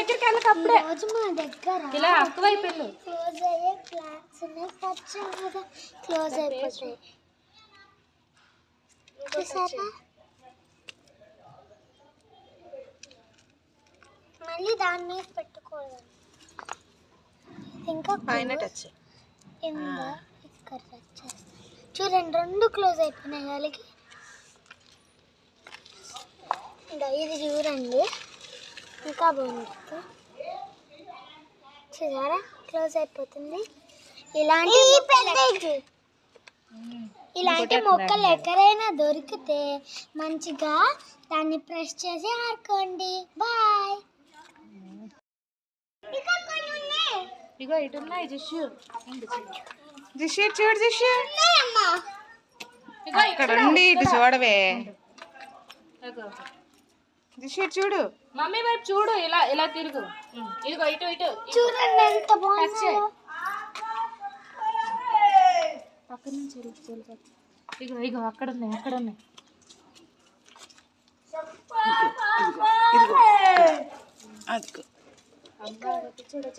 దగ్గరికి వెళ్ళక అప్పుడే రోజు మా దగ్గర ఇలా అక్కువైపు వెళ్ళు. క్లోజ్ అయ్యే క్లాస్ ఉన్నాయి, పచ్చగా క్లోజ్ అయిపోతాయి. చూసారా? మళ్ళీ దాని మీద పెట్టుకోవాలి. ఇంకా పైన టచ్ కింద ఇక్కడ టచ్ చేస్తాం. చూడండి, రెండు క్లోజ్ అయిపోయినాయి వాళ్ళకి. ఇది చూడండి, ఇంకా బాగుంది. చూసారా, క్లోజ్ అయిపోతుంది. ఇలాంటి మొక్కలు ఎక్కడైనా దొరికితే మంచిగా దాన్ని ప్రెస్ చేసి ఆడుకోండి. బాయ్. ఇగో ఇటు ఉన్నాయి జిషు. జిషు చూడు, జిషు ఇక్కడ ఉండి ఇటు చూడవే. జిషు చూడు, మమ్మీ వైపు చూడు, ఇలా ఇలా తిరుగు. ఇదిగో ఇటు ఇటు చూడండి ఎంత బాగుంది. పక్కన నుంచి ఇగో ఇగో అక్కడ ఉన్నాయి, అక్కడ ఉన్నాయి. చూడు